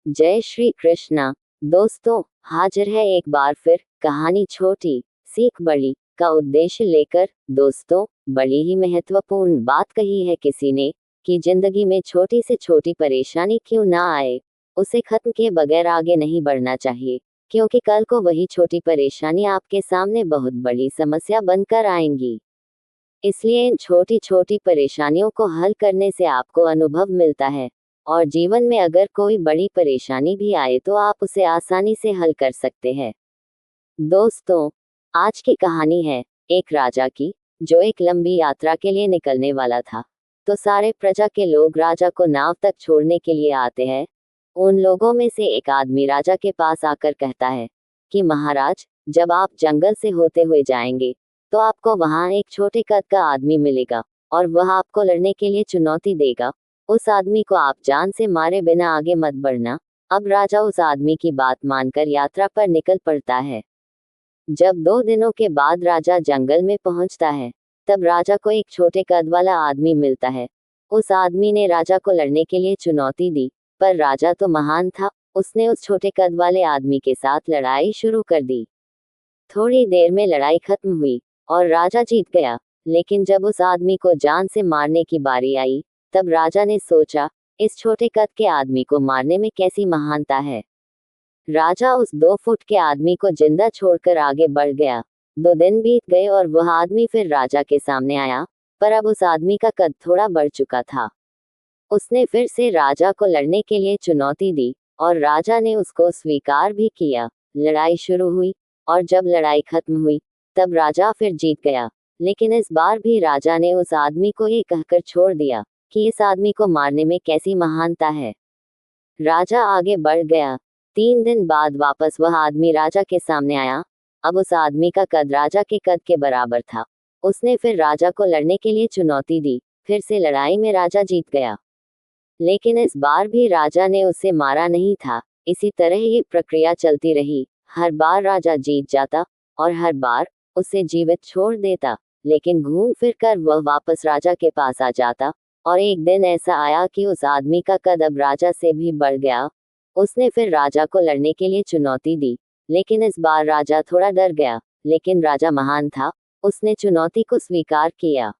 जय श्री कृष्णा। दोस्तों, हाजिर है एक बार फिर कहानी छोटी सीख बड़ी का उद्देश्य लेकर। दोस्तों, बड़ी ही महत्वपूर्ण बात कही है किसी ने कि जिंदगी में छोटी से छोटी परेशानी क्यों ना आए, उसे खत्म किए बगैर आगे नहीं बढ़ना चाहिए, क्योंकि कल को वही छोटी परेशानी आपके सामने बहुत बड़ी समस्या बनकर आएंगी। इसलिए इन छोटी छोटी परेशानियों को हल करने से आपको अनुभव मिलता है, और जीवन में अगर कोई बड़ी परेशानी भी आए तो आप उसे आसानी से हल कर सकते हैं। दोस्तों, आज की कहानी है एक राजा की, जो एक लंबी यात्रा के लिए निकलने वाला था। तो सारे प्रजा के लोग राजा को नाव तक छोड़ने के लिए आते हैं। उन लोगों में से एक आदमी राजा के पास आकर कहता है कि महाराज, जब आप जंगल से होते हुए जाएंगे तो आपको वहां एक छोटे कद का आदमी मिलेगा, और वह आपको लड़ने के लिए चुनौती देगा। उस आदमी को आप जान से मारे बिना आगे मत बढ़ना। अब राजा उस आदमी की बात मानकर यात्रा पर निकल पड़ता है। जब 2 दिनों के बाद राजा जंगल में पहुंचता है, तब राजा को एक छोटे कद वाला आदमी मिलता है। उस आदमी ने राजा को लड़ने के लिए चुनौती दी, पर राजा तो महान था, उसने उस छोटे कद वाले आदमी के साथ लड़ाई शुरू कर दी। थोड़ी देर में लड़ाई खत्म हुई और राजा जीत गया। लेकिन जब उस आदमी को जान से मारने की बारी आई, तब राजा ने सोचा, इस छोटे कद के आदमी को मारने में कैसी महानता है। राजा उस 2 फुट के आदमी को जिंदा छोड़कर आगे बढ़ गया। 2 दिन बीत गए और वह आदमी फिर राजा के सामने आया, पर अब उस आदमी का कद थोड़ा बढ़ चुका था। उसने फिर से राजा को लड़ने के लिए चुनौती दी, और राजा ने उसको स्वीकार भी किया। लड़ाई शुरू हुई, और जब लड़ाई खत्म हुई, तब राजा फिर जीत गया। लेकिन इस बार भी राजा ने उस आदमी को ये कहकर छोड़ दिया कि इस आदमी को मारने में कैसी महानता है। राजा आगे बढ़ गया। 3 दिन बाद वापस वह आदमी राजा के सामने आया। अब उस आदमी का कद राजा के कद के बराबर था। उसने फिर राजा को लड़ने के लिए चुनौती दी। फिर से लड़ाई में राजा जीत गया, लेकिन इस बार भी राजा ने उसे मारा नहीं था। इसी तरह ये प्रक्रिया चलती रही। हर बार राजा जीत जाता, और हर बार उसे जीवित छोड़ देता। लेकिन घूम फिर कर वह वापस राजा के पास आ जाता। और एक दिन ऐसा आया कि उस आदमी का कद अब राजा से भी बढ़ गया। उसने फिर राजा को लड़ने के लिए चुनौती दी, लेकिन इस बार राजा थोड़ा डर गया। लेकिन राजा महान था, उसने चुनौती को स्वीकार किया।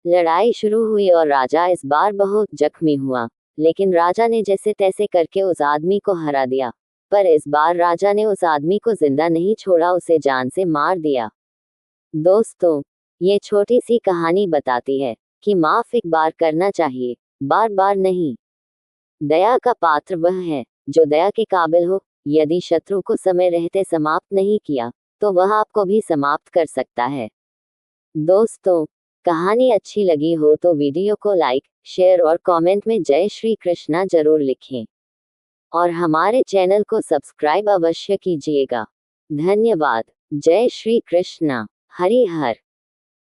लड़ाई शुरू हुई और राजा इस बार बहुत जख्मी हुआ। लेकिन राजा ने जैसे तैसे करके उस आदमी को हरा दिया। पर इस बार राजा ने उस आदमी को जिंदा नहीं छोड़ा, उसे जान से मार दिया। दोस्तों, ये छोटी सी कहानी बताती है कि माफ एक बार करना चाहिए, बार बार नहीं। दया का पात्र वह है जो दया के काबिल हो। यदि शत्रु को समय रहते समाप्त नहीं किया, तो वह आपको भी समाप्त कर सकता है। दोस्तों, कहानी अच्छी लगी हो तो वीडियो को लाइक, शेयर और कमेंट में जय श्री कृष्णा जरूर लिखें, और हमारे चैनल को सब्सक्राइब अवश्य कीजिएगा। धन्यवाद। जय श्री कृष्णा। हरि हर।